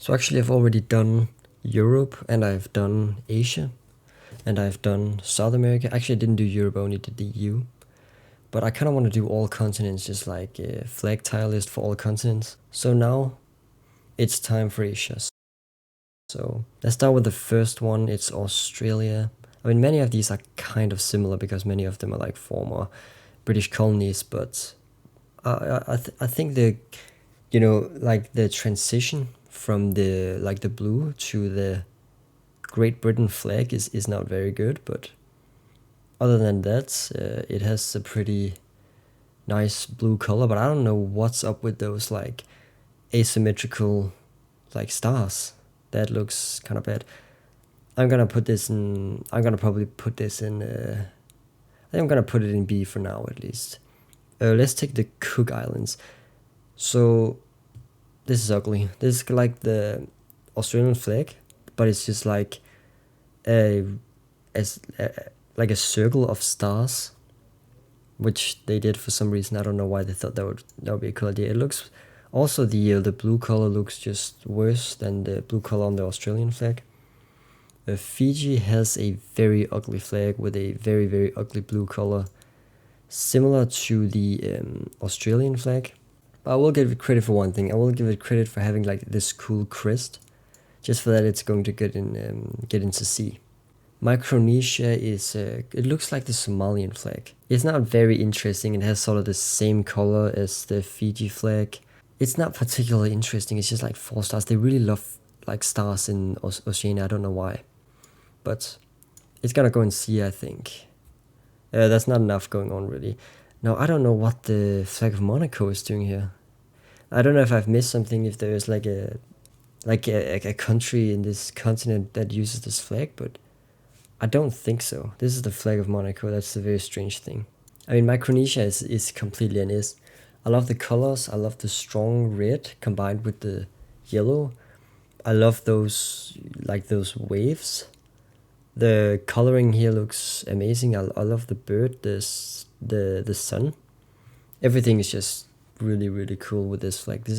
So actually I've already done Europe and I've done Asia and I've done South America. Actually I didn't do Europe, I only did the EU. But I kind of want to do all continents, just like a flag tile list for all continents. So now it's time for Asia. So let's start with the first one. It's Australia. I mean, many of these are kind of similar because many of them are like former British colonies, but I think like the transition from the blue to the Great Britain flag is not very good, but other than that, it has a pretty nice blue color, but I don't know what's up with those like asymmetrical like stars. That looks kind of bad. I'm gonna probably put this in, I think I'm gonna put it in B for now at least. Let's take the Cook Islands. So this is ugly. This is like the Australian flag, but it's just like a like a circle of stars, which they did for some reason. I don't know why they thought that would be a cool idea. It looks also the blue color looks just worse than the blue color on the Australian flag. Fiji has a very ugly flag with a very, very ugly blue color, similar to the Australian flag. But I will give it credit for one thing. I will give it credit for having like this cool crest. Just for that, it's going to get into C. Micronesia is it looks like the Somalian flag. It's not very interesting. It has sort of the same color as the Fiji flag. It's not particularly interesting. It's just like 4 stars. They really love like stars in Oceania. I don't know why, but it's gonna go in C, I think. That's not enough going on really. Now I don't know what the flag of Monaco is doing here. I don't know if I've missed something. If there is like a country in this continent that uses this flag, but I don't think so. This is the flag of Monaco. That's a very strange thing. I mean, Micronesia is completely an is. I love the colors. I love the strong red combined with the yellow. I love those waves. The coloring here looks amazing. I love the bird, the sun. Everything is just really, really cool with this flag. This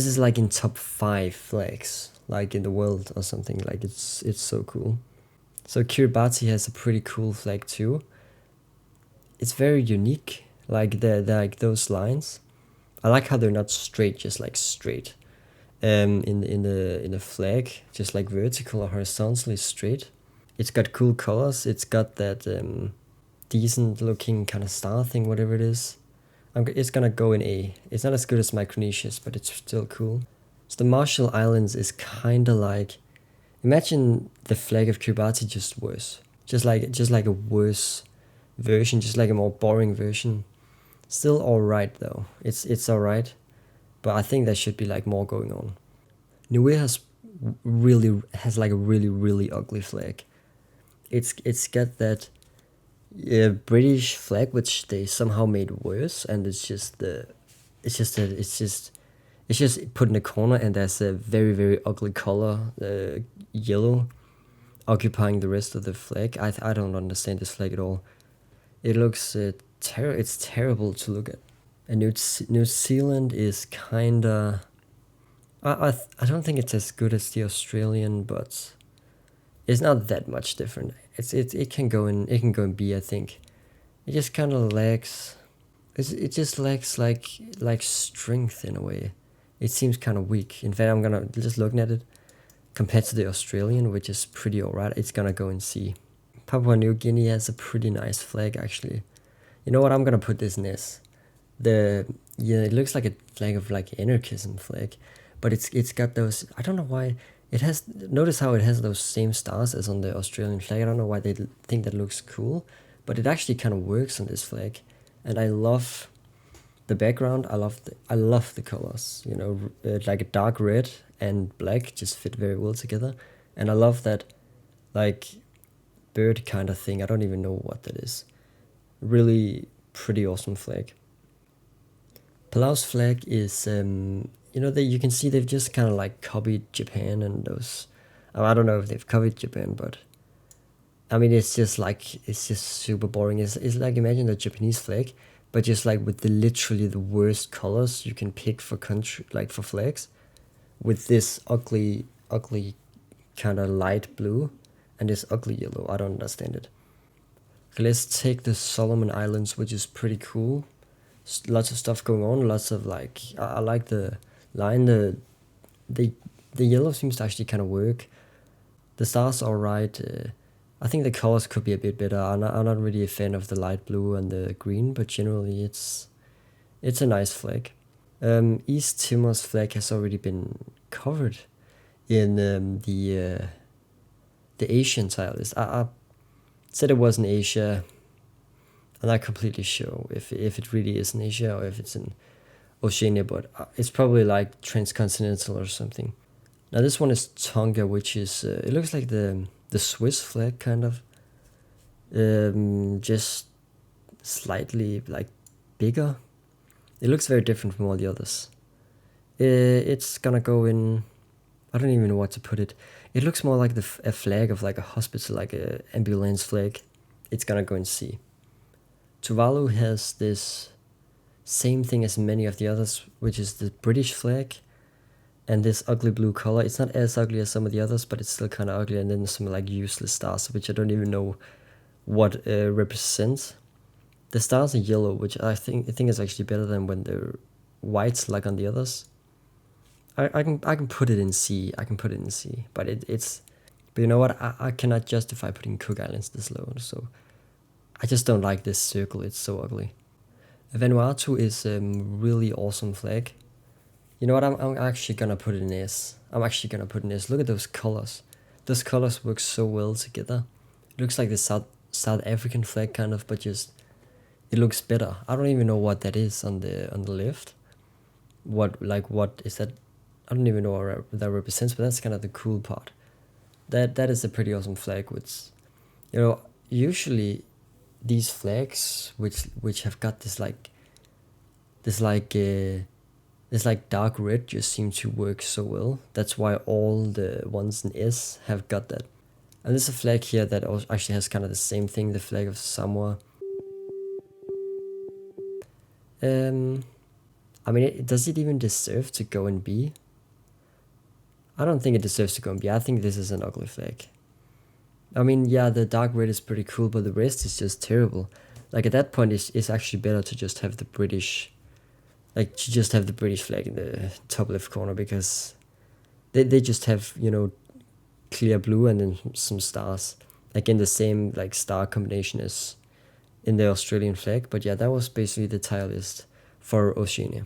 is like in top 5 flags, like in the world or something. Like it's so cool. So Kiribati has a pretty cool flag too. It's very unique, like like those lines. I like how they're not straight, just like straight. In the flag, just like vertical or horizontally straight. It's got cool colors. It's got that decent looking kind of star thing, whatever it is. It's gonna go in A. It's not as good as Micronesia's, but it's still cool. So the Marshall Islands is kind of like, imagine the flag of Kiribati just worse. Just like a worse version, just like a more boring version. Still alright though. It's alright, but I think there should be like more going on. Niue has like a really, really ugly flag. It's got that British flag which they somehow made worse, and it's just put in a corner, and there's a very, very ugly color, yellow, occupying the rest of the flag. I don't understand this flag at all. It looks it's terrible to look at. And New Zealand is kinda, I don't think it's as good as the Australian, but it's not that much different. It can go in B, I think. It just kind of lacks. It just lacks like strength in a way. It seems kind of weak. In fact, I'm gonna just looking at it compared to the Australian, which is pretty alright. It's gonna go in C. Papua New Guinea has a pretty nice flag actually. You know what? I'm gonna put this in S. It looks like a flag of like anarchism flag, but it's got those. I don't know why it has. Notice how it has those same stars as on the Australian flag. I don't know why they think that looks cool, but it actually kind of works on this flag, and I love the background. I love the colors. You know, like a dark red and black just fit very well together, and I love that like bird kind of thing. I don't even know what that is. Really pretty awesome flag. Palau's flag is, you can see they've just kind of like copied Japan and those. I don't know if they've copied Japan, but I mean, it's just super boring. It's like, imagine the Japanese flag, but just like with literally the worst colors you can pick for country, like for flags. with this ugly kind of light blue and this ugly yellow. I don't understand it. Okay, let's take the Solomon Islands, which is pretty cool. Lots of stuff going on. Lots of like I like the line. The the yellow seems to actually kind of work. The stars are right. I think the colors could be a bit better. I'm not really a fan of the light blue and the green, but generally it's a nice flag. East Timor's flag has already been covered in the Asian tile list. I said it was in Asia. I'm not completely sure if it really is in Asia or if it's in Oceania, but it's probably like transcontinental or something. Now this one is Tonga, which is it looks like the Swiss flag kind of, just slightly like bigger. It looks very different from all the others. It's gonna go in. I don't even know what to put it. It looks more like a flag of like a hospital, like a ambulance flag. It's gonna go in C. Tuvalu has this same thing as many of the others, which is the British flag and this ugly blue color. It's not as ugly as some of the others, but it's still kind of ugly. And then some like useless stars, which I don't even know what represents. The stars are yellow, which I think is actually better than when they're white like on the others. I can put it in C. I can put it in C, but it's. But you know what? I cannot justify putting Cook Islands this low, so I just don't like this circle. It's so ugly. Vanuatu is a really awesome flag. You know what? I'm actually gonna put it in S. I'm actually gonna put it in S. Look at those colors. Those colors work so well together. It looks like the South African flag kind of, but just it looks better. I don't even know what that is on the left. What is that? I don't even know what that represents, but that's kind of the cool part. That is a pretty awesome flag. Which, you know, usually these flags which have got this dark red just seem to work so well. That's why all the ones in S have got that. And there's a flag here that also actually has kind of the same thing, the flag of Samoa. I mean, does it even deserve to go in B? I don't think it deserves to go in B. I think this is an ugly flag. I mean, yeah, the dark red is pretty cool, but the rest is just terrible. Like at that point, it's actually better to just have the British, flag in the top left corner, because they just have, you know, clear blue and then some stars. Again, the same like star combination as in the Australian flag. But yeah, that was basically the tile list for Oceania.